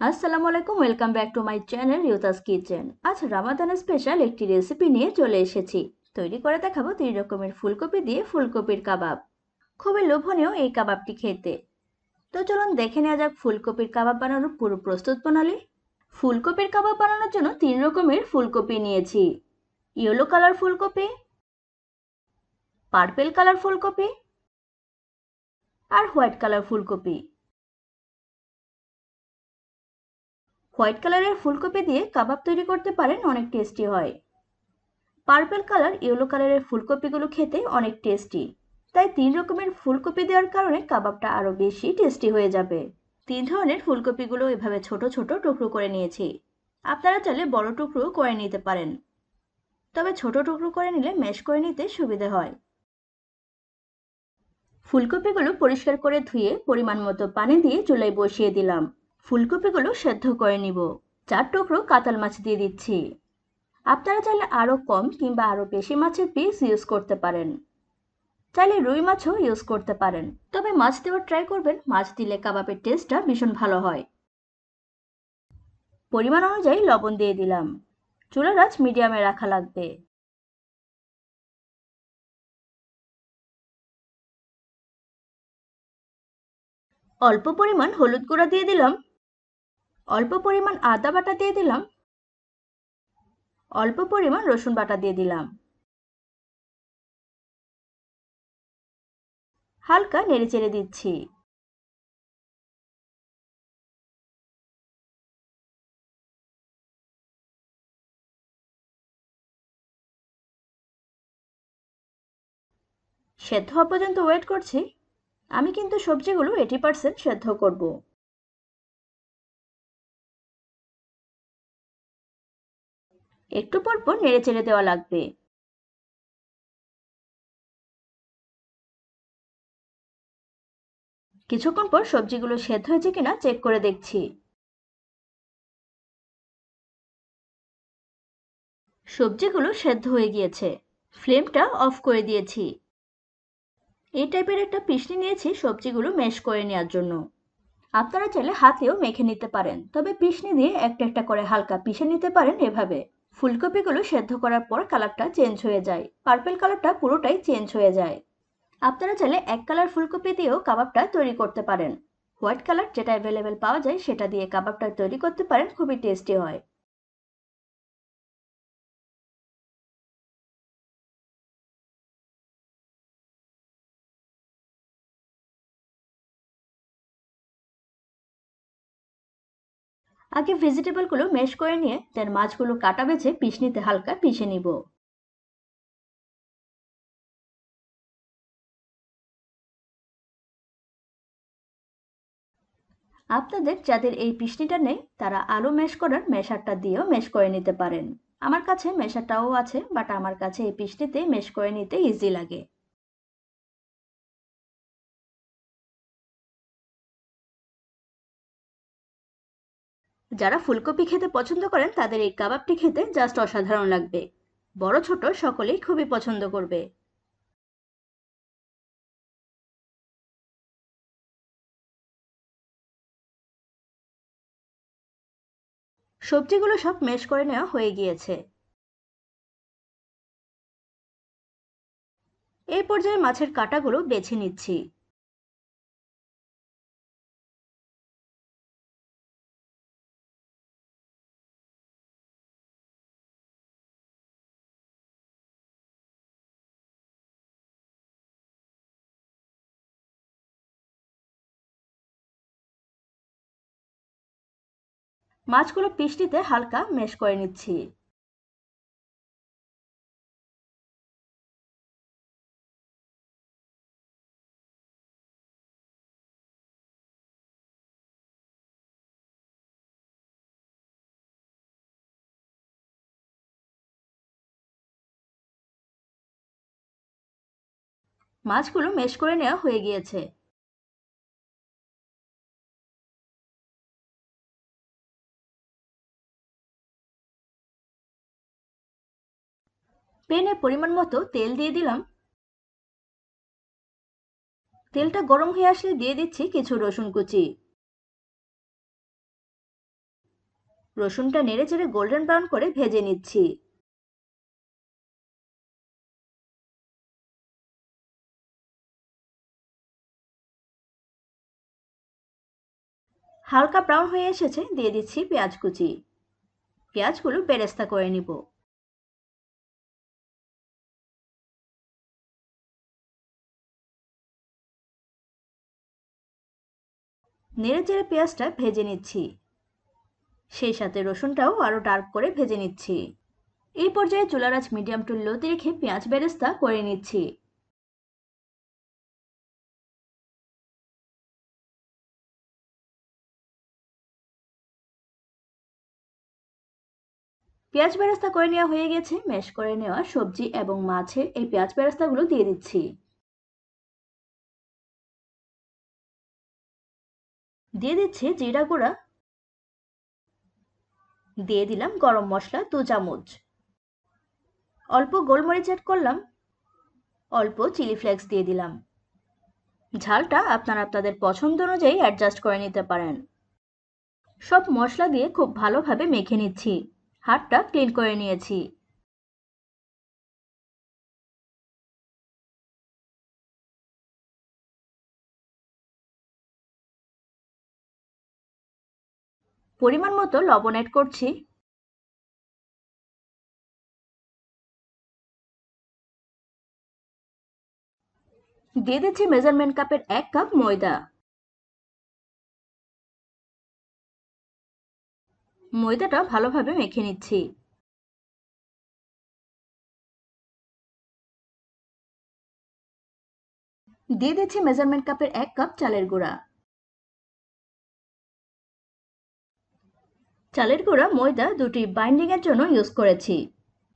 আসসালামু আলাইকুম, welcome back to my channel রিউতাস কিচেন। আজ রামাদান স্পেশাল একটি রেসিপি নিয়ে চলে এসেছি। তৈরি করে দেখাবো 3 রকমের ফুলকপি দিয়ে ফুলকপির কাবাব। খুবই লোভনীয় এই কাবাবটি খেতে। তো চলুন দেখে নেওয়া যাক ফুলকপির কাবাব বানানোর পুরো প্রস্তুত প্রণালী। ফুলকপির কাবাব বানানোর জন্য 3 রকমের ফুলকপি নিয়েছি। ইয়েলো কালার ফুলকপি, পার্পেল কালার ফুলকপি আর হোয়াইট কালার ফুলকপি। হোয়াইট কালারের ফুলকপি দিয়ে কাবাব তৈরি করতে পারেন, অনেক টেস্টি হয়। পার্পল কালার ইয়েলো কালারের ফুলকপিগুলো খেতে অনেক টেস্টি, তাই 3 রকমের ফুলকপি দেওয়ার কারণে কাবাবটা আরো বেশি টেস্টি হয়ে যাবে। 3 ধরনের ফুলকপিগুলো এভাবে ছোট ছোট টুকরো করে নিয়েছি। আপনারা চাইলে বড় টুকরো করে নিতে পারেন, তবে ছোট টুকরো করে নিলে ম্যাশ করে নিতে সুবিধা হয়। ফুলকপিগুলো পরিষ্কার করে ধুয়ে পরিমাণ মতো পানি দিয়ে চুলায় বসিয়ে দিলাম। ফুলকপিগুলো সেদ্ধ করে নিব। 4 টুকরো কাতাল মাছ দিয়ে দিচ্ছি। আপনারা চাইলে আরো কম কিংবা আরো বেশি মাছের পিস ইউজ করতে পারেন। চাইলে রুই মাছও ইউজ করতে পারেন, তবে মাছ দেওয়ার ট্রাই করবেন। মাছ দিলে কাবাবের টেস্টটা ভীষণ ভালো হয়। পরিমাণ অনুযায়ী লবণ দিয়ে দিলাম। চুলার আঁচ মিডিয়ামে রাখা লাগবে। অল্প পরিমাণ হলুদ গুঁড়া দিয়ে দিলাম। অল্প পরিমাণ আদা বাটা দিয়ে দিলাম। অল্প পরিমাণ রসুন বাটা দিয়ে দিলাম। হালকা নেড়েচেড়ে দিচ্ছি। সেদ্ধ হওয়া পর্যন্ত ওয়েট করছি। আমি কিন্তু সবজিগুলো 80% সেদ্ধ করব। একটু পর পর নেড়েচেড়ে দেওয়া লাগবে। কিছুক্ষণ পর সবজিগুলো সেদ্ধ হয়েছে কিনা চেক করে দেখছি। সবজিগুলো সেদ্ধ হয়ে গিয়েছে। ফ্লেমটা অফ করে দিয়েছি। এই টাইপের একটা পিষনি নিয়েছি সবজিগুলো ম্যাশ করে নেওয়ার জন্য। আপনারা চাইলে হাতেও মেখে নিতে পারেন, তবে পিষনি দিয়ে একটা একটা করে হালকা পিষে নিতে পারেন এভাবে। ফুলকপিগুলো সেদ্ধ করার পর কালারটা চেঞ্জ হয়ে যায়, পার্পল কালারটা পুরোটাই চেঞ্জ হয়ে যায়। আপনারা চাইলে এক কালার ফুলকপি দিয়েও কাবাবটা তৈরি করতে পারেন। হোয়াইট কালার যেটা অ্যাভেলেবেল পাওয়া যায় সেটা দিয়ে কাবাবটা তৈরি করতে পারেন, খুবই টেস্টি হয়। আগে ভেজিটেবলগুলো ম্যাশ করে নিয়ে দেন মাছগুলো কাটা বেছে পিষনিতে হালকা পিষে নিব। আপনাদের যাদের এই পিষনিটা নেই তারা আলু ম্যাশ করার ম্যাশারটা দিয়েও ম্যাশ করে নিতে পারেন। আমার কাছে ম্যাশারটাও আছে, বাট আমার কাছে এই পিষনিতে ম্যাশ করে নিতে ইজি লাগে। যারা ফুলকপি খেতে পছন্দ করেন তাদের এই কাবাবটি খেতে জাস্ট অসাধারণ লাগবে। বড় ছোট সকলেই খুবই পছন্দ করবে। সবজিগুলো সব ম্যাশ করে নেওয়া হয়ে গিয়েছে। এই পর্যায়ে মাছের কাঁটাগুলো বেছে নিচ্ছি। মাছগুলো পিষটিতে হালকা ম্যাশ করে নিচ্ছি। মাছগুলো ম্যাশ করে নেওয়া হয়ে গিয়েছে। প্যানে পরিমাণ মতো তেল দিয়ে দিলাম। তেলটা গরম হয়ে আসলে দিয়ে দিচ্ছি কিছু রসুন কুচি। রসুনটা নেড়েচেড়ে গোল্ডেন ব্রাউন করে ভেজে নিচ্ছি। হালকা ব্রাউন হয়ে এসেছে, দিয়ে দিচ্ছি পেঁয়াজ কুচি। পেঁয়াজগুলো বেরেস্তা করে নিব। নেড়েচেড়ে পেঁয়াজটা ভেজে নিচ্ছি, সেই সাথে রসুনটাও আরো ডার্ক করে ভেজে নিচ্ছি। এই পর্যায়ে চুলার আঁচ মিডিয়াম টু লোতে রেখে পেঁয়াজ বেরেস্তা করে নিচ্ছি। পেঁয়াজ বেরেস্তা করে নেওয়া হয়ে গেছে। ম্যাশ করে নেওয়া সবজি এবং মাছের এই পেঁয়াজ বেরেস্তাগুলো দিয়ে দিচ্ছি। দিয়ে দিচ্ছি জিরা গুঁড়া, দিয়ে দিলাম গরম মশলা 2 চামচ, অল্প গোলমরিচ অ্যাড করলাম, অল্প চিলি ফ্লেক্স দিয়ে দিলাম। ঝালটা আপনারা আপনাদের পছন্দ অনুযায়ী অ্যাডজাস্ট করে নিতে পারেন। সব মশলা দিয়ে খুব ভালোভাবে মেখে নিচ্ছি। হাতটা ক্লিন করে নিয়েছি। পরিমাণ মতো লবণ অ্যাড করছি। দিয়ে দিচ্ছি মেজারমেন্ট কাপের 1 কাপ ময়দা। ময়দাটা ভালোভাবে মেখে নিচ্ছি। দিয়ে দিচ্ছি মেজারমেন্ট কাপের 1 কাপ চালের গুঁড়া। চালের গুঁড়া ময়দা দুটি বাইন্ডিং এর জন্য ইউজ করেছি।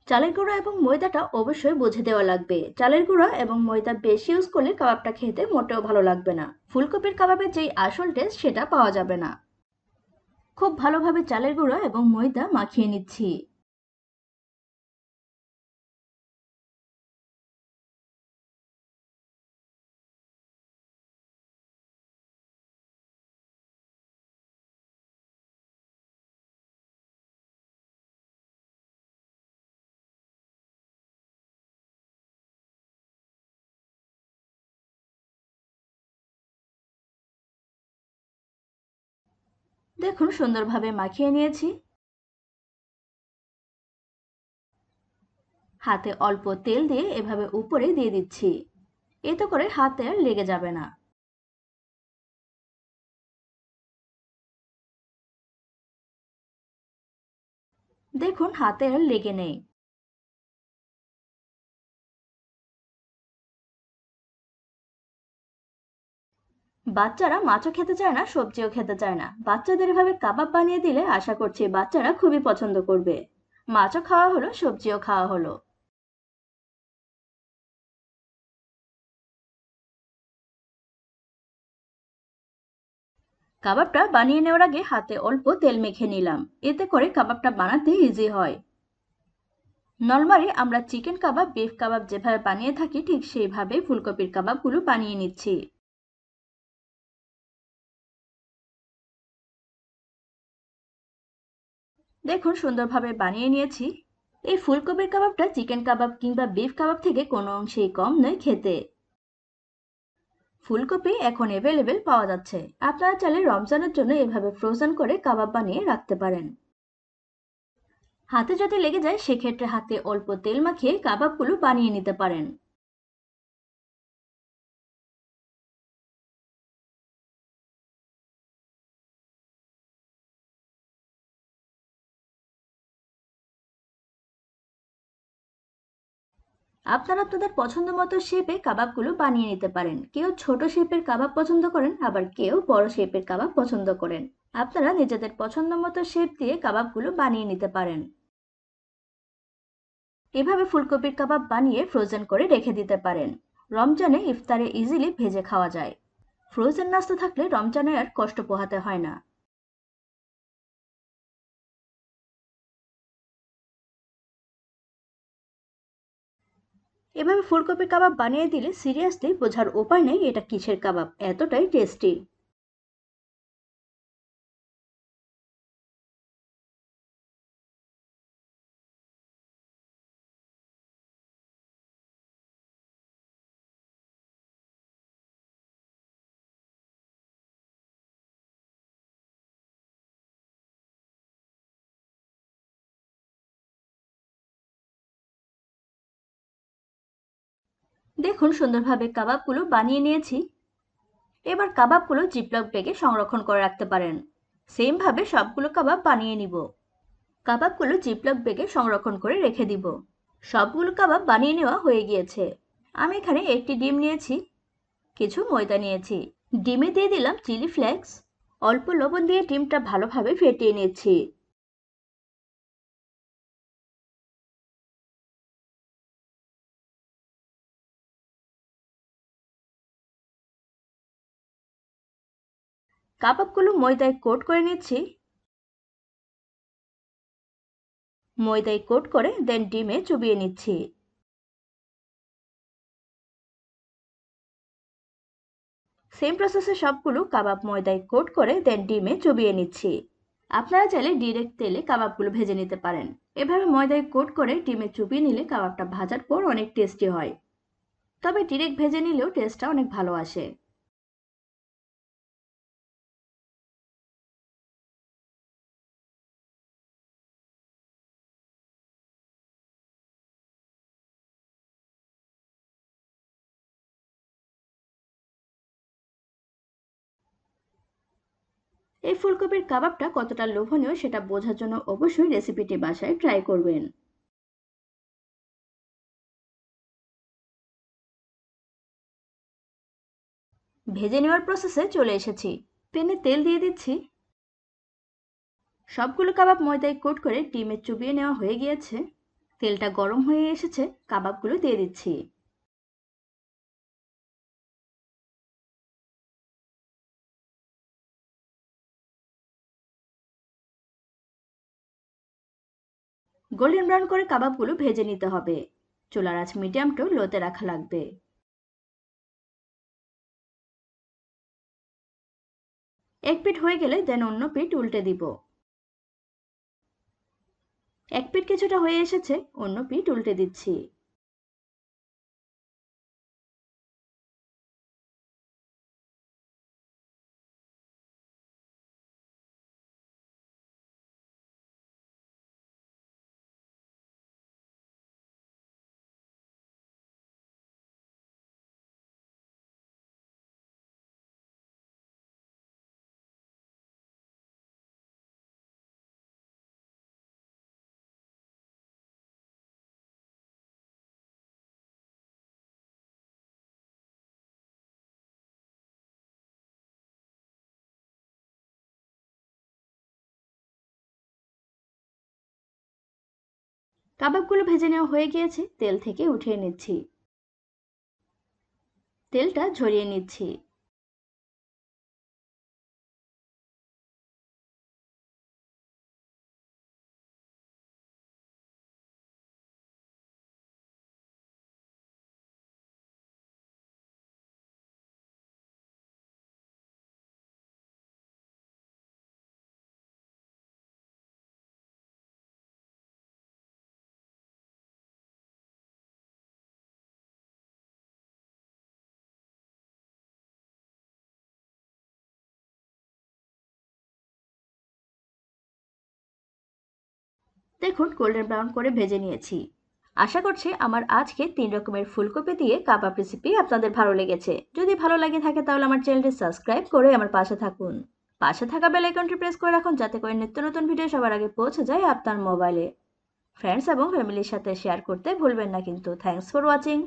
চালের গুঁড়া এবং ময়দাটা অবশ্যই বুঝে দেওয়া লাগবে। চালের গুঁড়া এবং ময়দা বেশি ইউজ করলে কাবাবটা খেতে মোটেও ভালো লাগবে না। ফুলকপির কাবাবের যেই আসল টেস্ট সেটা পাওয়া যাবে না। খুব ভালোভাবে চালের গুঁড়া এবং ময়দা মাখিয়ে নিচ্ছি। দেখুন সুন্দরভাবে মাখিয়ে নিয়েছি। হাতে অল্প তেল দিয়ে এভাবে উপরে দিয়ে দিচ্ছি, এতে করে হাতে আর লেগে যাবে না। দেখুন হাতে আর লেগে নেই। বাচ্চারা মাছও খেতে চায় না, সবজিও খেতে চায় না। বাচ্চাদের এভাবে কাবাব বানিয়ে দিলে আশা করছি বাচ্চারা খুবই পছন্দ করবে। মাছও খাওয়া হলো, সবজিও খাওয়া হলো। কাবাবটা বানিয়ে নেওয়ার আগে হাতে অল্প তেল মেখে নিলাম, এতে করে কাবাবটা বানাতে ইজি হয়। নরমালি আমরা চিকেন কাবাব, বিফ কাবাব যেভাবে বানিয়ে থাকি ঠিক সেইভাবেই ফুলকপির কাবাবগুলো বানিয়ে নিচ্ছি। দেখুন সুন্দরভাবে বানিয়ে নিয়েছি। এই ফুলকপির কাবাবটা চিকেন কাবাব কিংবা বিফ কাবাব থেকে কোনো অংশেই কম নয় খেতে। ফুলকপি এখন অ্যাভেলেবেল পাওয়া যাচ্ছে। আপনারা চাইলে রমজানের জন্য এভাবে ফ্রোজেন করে কাবাব বানিয়ে রাখতে পারেন। হাতে যদি লেগে যায় সেক্ষেত্রে হাতে অল্প তেল মাখিয়ে কাবাবগুলো বানিয়ে নিতে পারেন। আপনারা আপনাদের পছন্দ মতো শেপে কাবাবগুলো বানিয়ে নিতে পারেন। কেউ ছোট শেপের কাবাব পছন্দ করেন, আবার কেউ বড় শেপের কাবাব পছন্দ করেন। আপনারা নিজেদের পছন্দ মতো শেপ দিয়ে কাবাবগুলো বানিয়ে নিতে পারেন। এভাবে ফুলকপির কাবাব বানিয়ে ফ্রোজেন করে রেখে দিতে পারেন। রমজানে ইফতারে ইজিলি ভেজে খাওয়া যায়। ফ্রোজেন নাস্তা থাকলে রমজানে আর কষ্ট পোহাতে হয় না। এভাবে ফুলকপির কাবাব বানিয়ে দিলে সিরিয়াসলি বোঝার উপায় নেই এটা কিসের কাবাব, এতটাই টেস্টি। দেখুন সুন্দরভাবে কাবাবগুলো বানিয়ে নিয়েছি। এবার কাবাবগুলো জিপলক ব্যাগে সংরক্ষণ করে রাখতে পারেন। সেম ভাবে সবগুলো কাবাব বানিয়ে নিব। কাবাবগুলো জিপলক ব্যাগে সংরক্ষণ করে রেখে দিব। সবগুলো কাবাব বানিয়ে নেওয়া হয়ে গিয়েছে। আমি এখানে একটি ডিম নিয়েছি, কিছু ময়দা নিয়েছি। ডিমে দিয়ে দিলাম চিলি ফ্লেক্স, অল্প লবণ দিয়ে ডিমটা ভালোভাবে ফেটিয়ে নিচ্ছি। কাবাবগুলো ময়দায় কোট করে নিচ্ছি। ময়দায় কোট করে দেন ডিমে চুবিয়ে নিচ্ছি। সেম প্রসেসে সবগুলো কাবাব ময়দায় কোট করে দেন ডিমে চুবিয়ে নিচ্ছি। আপনারা চাইলে ডিরেক্ট তেলে কাবাবগুলো ভেজে নিতে পারেন। এভাবে ময়দায় কোট করে ডিমে চুবিয়ে নিলে কাবাবটা ভাজার পর অনেক টেস্টি হয়। তবে ডিরেক্ট ভেজে নিলেও টেস্টটা অনেক ভালো আসে। এই ফুলকপির কাবাবটা কতটা লোভনীয় সেটা বোঝার জন্য অবশ্যই রেসিপিটি বাসায় ট্রাই করবেন। ভেজে নেওয়ার প্রসেসে চলে এসেছি। প্যানে তেল দিয়ে দিচ্ছি। সবগুলো কাবাব ময়দায় কোট করে ডিমে চুবিয়ে নেওয়া হয়ে গিয়েছে। তেলটা গরম হয়ে এসেছে, কাবাবগুলো দিয়ে দিচ্ছি। গোল্ডেন ব্রাউন করে কাবাবগুলো ভেজে নিতে হবে। চুলার আঁচ মিডিয়াম টু লোতে রাখা লাগবে। এক পিঠ হয়ে গেলে দেন অন্য পিঠ উল্টে দিব। এক পিঠ কিছুটা হয়ে এসেছে, অন্য পিঠ উল্টে দিচ্ছি। কাবাবগুলো ভেজে নেওয়া হয়ে গিয়েছে, তেল থেকে উঠিয়ে নিচ্ছি। তেলটা ঝরিয়ে নিচ্ছি। দেখুন গোল্ডেন ব্রাউন করে ভেজে নিয়েছি। আশা করছি আমার আজকে 3 রকমের ফুলকপি দিয়ে কাবাব রেসিপি আপনাদের ভালো লেগেছে। যদি ভালো লাগে থাকে তাহলে আমার চ্যানেলটি সাবস্ক্রাইব করে আমার পাশে থাকুন। পাশে থাকা বেল আইকনটি প্রেস করে রাখুন যাতে করে নিত্য নতুন ভিডিও সবার আগে পৌঁছে যায় আপনার মোবাইলে। ফ্রেন্ডস এবং ফ্যামিলির সাথে শেয়ার করতে ভুলবেন না কিন্তু। Thanks for watching.